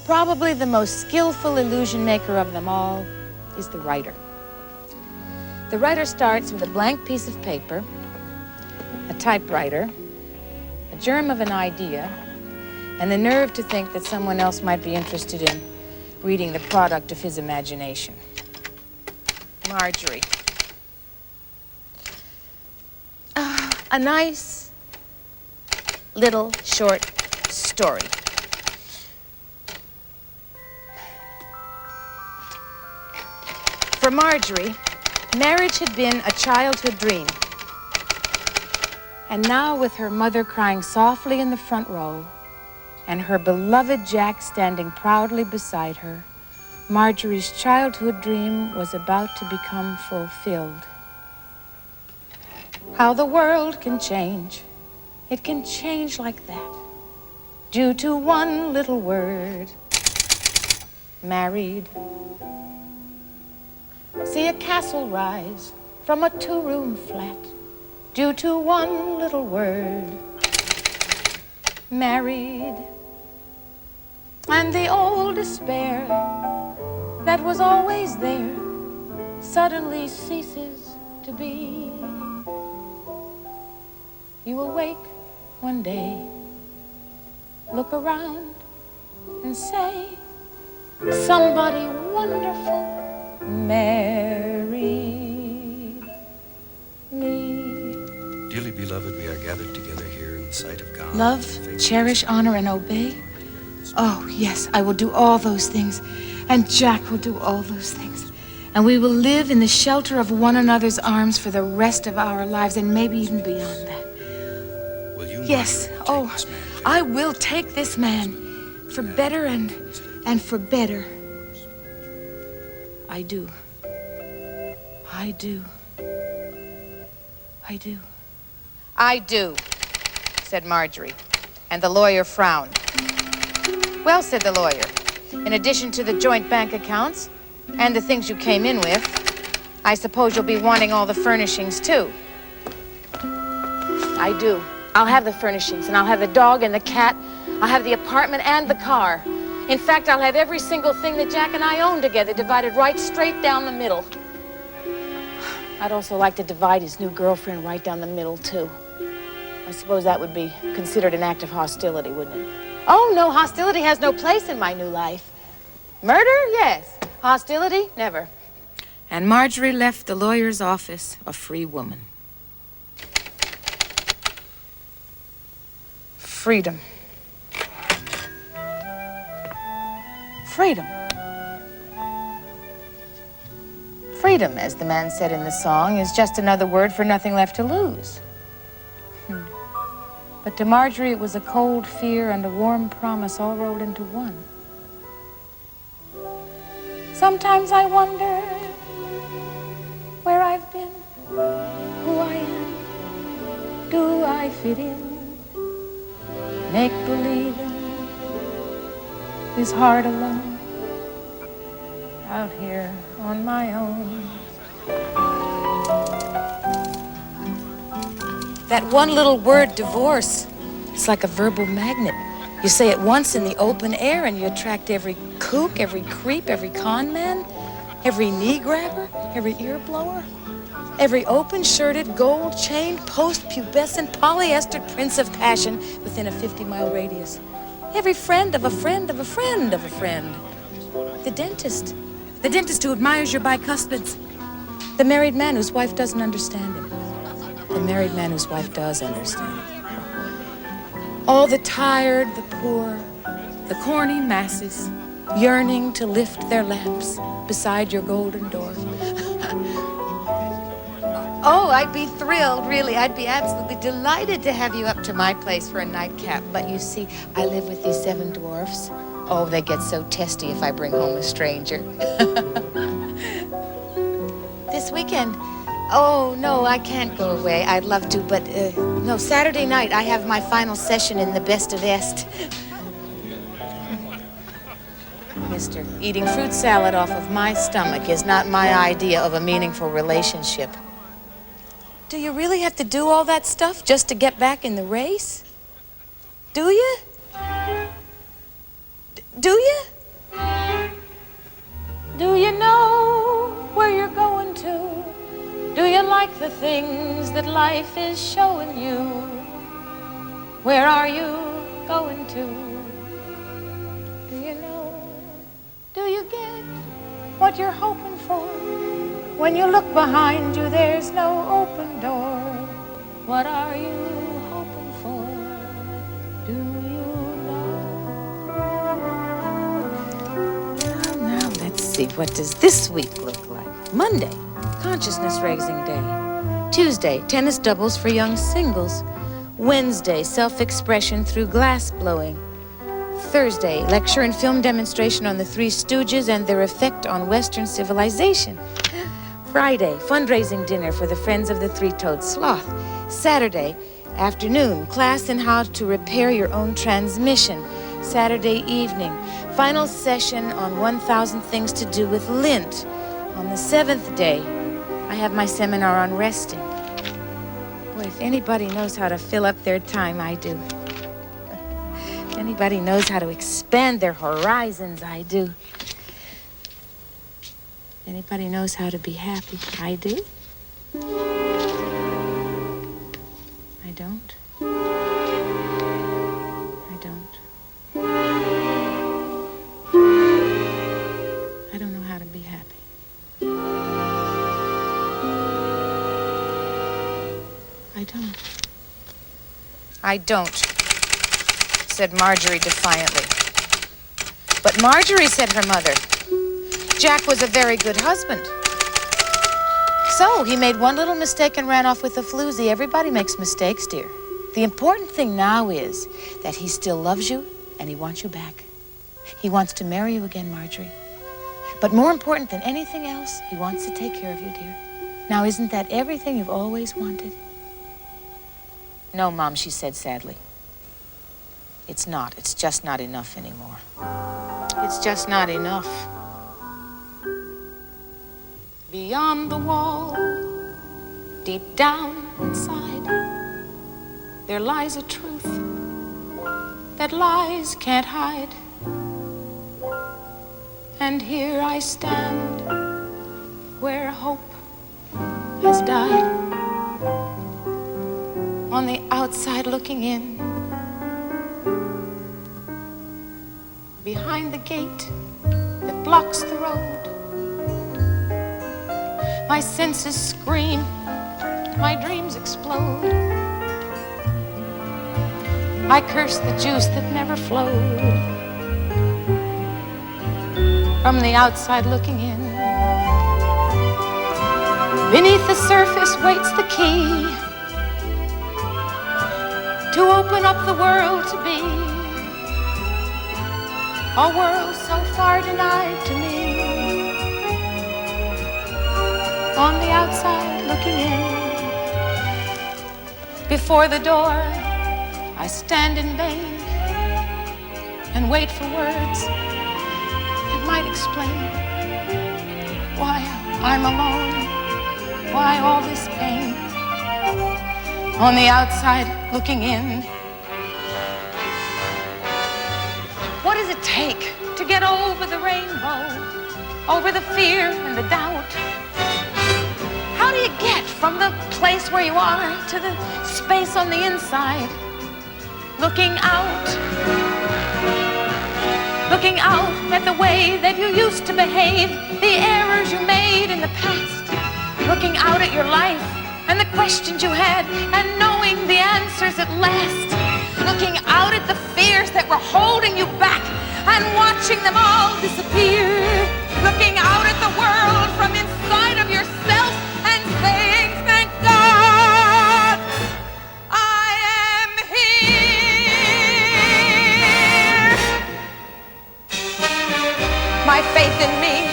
Probably the most skillful illusion maker of them all is the writer. The writer starts with a blank piece of paper, a typewriter, a germ of an idea, and the nerve to think that someone else might be interested in reading the product of his imagination. Marjorie. A nice little short story. For Marjorie, marriage had been a childhood dream. And now, with her mother crying softly in the front row and her beloved Jack standing proudly beside her, Marjorie's childhood dream was about to become fulfilled. How the world can change. It can change like that, due to one little word, married. See a castle rise from a two-room flat, due to one little word, married. And the old despair that was always there suddenly ceases to be. You awake one day, look around and say, somebody wonderful married me. Dearly beloved, we are gathered together here in the sight of God. Love, cherish, honor, and obey. Oh, yes, I will do all those things. And Jack will do all those things. And we will live in the shelter of one another's arms for the rest of our lives, and maybe even beyond that. Will you, yes, oh, I will take this man for better and for better. I do. I do. I do. I do, said Marjorie, and the lawyer frowned. Well, said the lawyer, in addition to the joint bank accounts and the things you came in with, I suppose you'll be wanting all the furnishings, too. I do. I'll have the furnishings, and I'll have the dog and the cat. I'll have the apartment and the car. In fact, I'll have every single thing that Jack and I own together divided right straight down the middle. I'd also like to divide his new girlfriend right down the middle, too. I suppose that would be considered an act of hostility, wouldn't it? Oh, no, hostility has no place in my new life. Murder? Yes. Hostility? Never. And Marjorie left the lawyer's office a free woman. Freedom. Freedom. Freedom, as the man said in the song, is just another word for nothing left to lose. But to Marjorie, it was a cold fear and a warm promise all rolled into one. Sometimes I wonder where I've been, who I am. Do I fit in? Make-believing is hard alone, out here on my own. That one little word, divorce, it's like a verbal magnet. You say it once in the open air and you attract every kook, every creep, every con man, every knee grabber, every ear blower, every open-shirted, gold-chained, post-pubescent, polyester prince of passion within a 50-mile radius. Every friend of a friend of a friend of a friend. The dentist who admires your bicuspids. The married man whose wife doesn't understand him. The married man whose wife does understand him. All the tired, the poor, the corny masses, yearning to lift their lamps beside your golden door. Oh, I'd be thrilled, really. I'd be absolutely delighted to have you up to my place for a nightcap. But you see, I live with these 7 dwarfs. Oh, they get so testy if I bring home a stranger. This weekend? Oh, no, I can't go away. I'd love to, but no, Saturday night I have my final session in the Best of Est. Mister, eating fruit salad off of my stomach is not my idea of a meaningful relationship. Do you really have to do all that stuff just to get back in the race? Do you? Do you? Do you know where you're going to? Do you like the things that life is showing you? Where are you going to? Do you know? Do you get what you're hoping for? When you look behind you, there's no open door. What are you hoping for? Do you know? Now let's see, what does this week look like? Monday, consciousness raising day. Tuesday, tennis doubles for young singles. Wednesday, self-expression through glass blowing. Thursday, lecture and film demonstration on the Three Stooges and their effect on Western civilization. Friday, fundraising dinner for the Friends of the Three-Toed Sloth. Saturday, afternoon, class in how to repair your own transmission. Saturday evening, final session on 1,000 things to do with lint. On the 7th day, I have my seminar on resting. Boy, if anybody knows how to fill up their time, I do. If anybody knows how to expand their horizons, I do. Anybody knows how to be happy? I do. I don't. I don't. I don't know how to be happy. I don't. I don't, said Marjorie defiantly. But Marjorie, said her mother, Jack was a very good husband. So he made one little mistake and ran off with a floozy. Everybody makes mistakes, dear. The important thing now is that he still loves you and he wants you back. He wants to marry you again, Marjorie. But more important than anything else, he wants to take care of you, dear. Now, isn't that everything you've always wanted? No, Mom, she said sadly. It's not. It's just not enough anymore. It's just not enough. Beyond the wall, deep down inside, there lies a truth that lies can't hide. And here I stand where hope has died. On the outside looking in, behind the gate that blocks the road. My senses scream, my dreams explode. I curse the juice that never flowed. From the outside looking in, beneath the surface waits the key to open up the world to be, a world so far denied to me. On the outside looking in, before the door I stand in vain and wait for words that might explain why I'm alone, why all this pain. On the outside looking in, what does it take to get over the rainbow, over the fear and the doubt? How do you get from the place where you are to the space on the inside? Looking out at the way that you used to behave, the errors you made in the past. Looking out at your life and the questions you had and knowing the answers at last. Looking out at the fears that were holding you back and watching them all disappear. Looking out at the world from inside of yourself and saying, thank God I am here. My faith in me,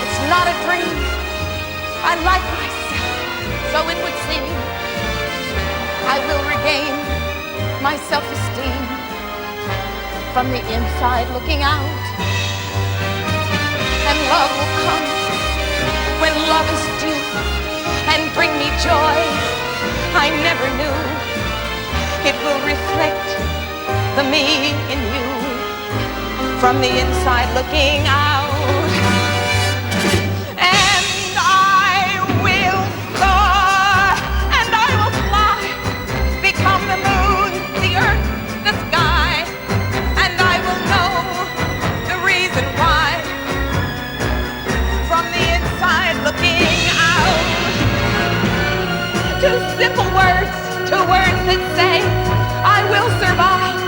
it's not a dream. I like myself, so it would seem. I will regain my self-esteem from the inside looking out. And love will come when love is due and bring me joy I never knew. It will reflect the me in you. from the inside looking out. And I will soar, and I will fly, become the moon, the earth, the sky, and I will know the reason why. From the inside looking out. Two simple words, two words that say, I will survive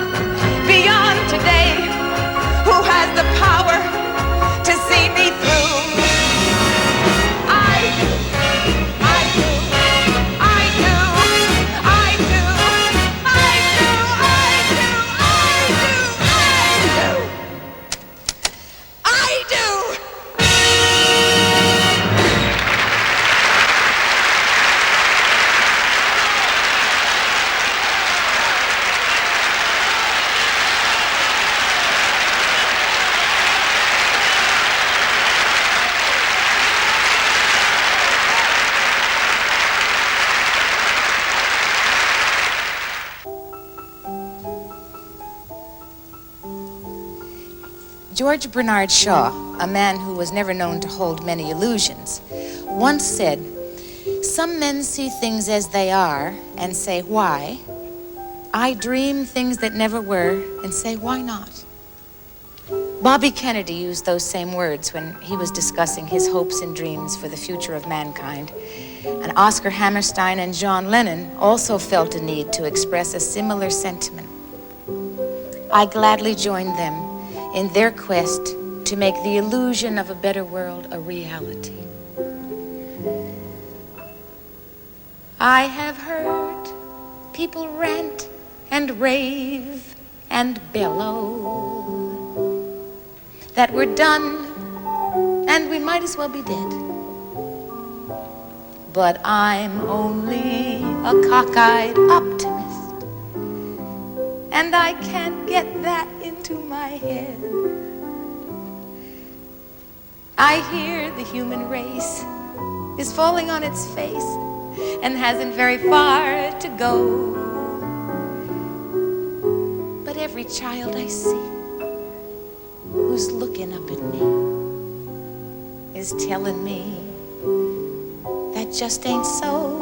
beyond today. Who has the power to see me through? I do, I do, I do, I do, I do, I do, I do, I do. George Bernard Shaw, a man who was never known to hold many illusions, once said, "Some men see things as they are and say, why? I dream things that never were and say, why not?" Bobby Kennedy used those same words when he was discussing his hopes and dreams for the future of mankind. And Oscar Hammerstein and John Lennon also felt a need to express a similar sentiment. I gladly joined them in their quest to make the illusion of a better world a reality. I have heard people rant and rave and bellow that we're done and we might as well be dead. But I'm only a cockeyed optimist, and I can't get that into my head. I hear the human race is falling on its face and hasn't very far to go. But every child I see who's looking up at me is telling me that just ain't so.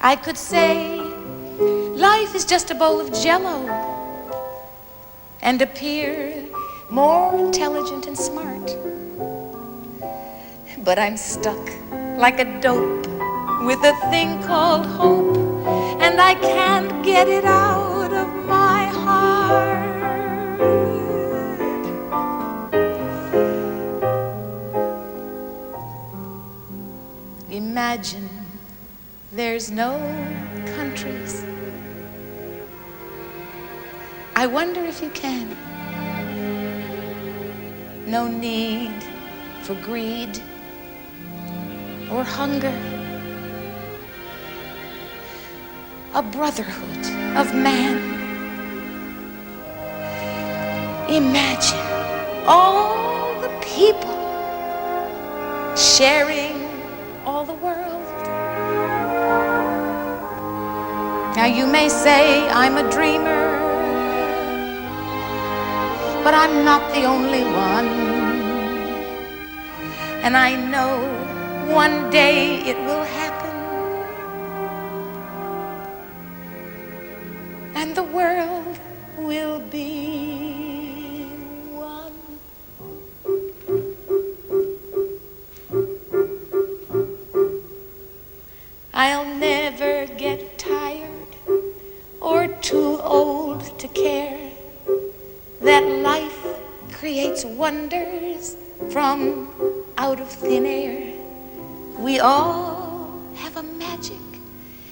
I could say life is just a bowl of jello and appear more intelligent and smart. But I'm stuck like a dope with a thing called hope, and I can't get it out of my heart. Imagine there's no countries. I wonder if you can. No need for greed or hunger. A brotherhood of man. Imagine all the people sharing all the world. Now you may say I'm a dreamer, but I'm not the only one. And I know one day it will happen, and the world will be one. I'll never get tired or too old to care that life creates wonders from out of thin air. We all have a magic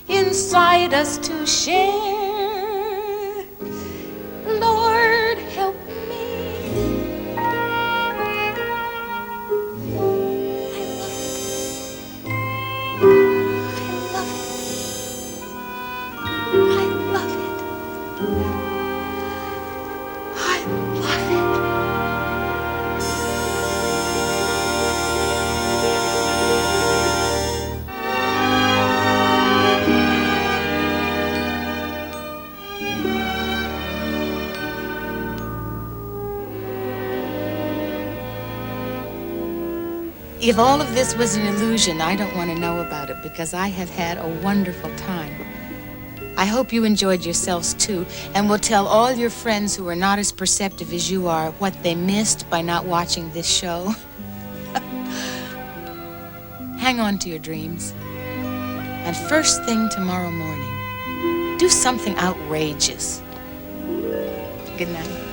inside us to share. Lord, help me. I love it. I love it. I love it. If all of this was an illusion, I don't want to know about it because I have had a wonderful time. I hope you enjoyed yourselves too, and will tell all your friends who are not as perceptive as you are what they missed by not watching this show. Hang on to your dreams. And first thing tomorrow morning, do something outrageous. Good night.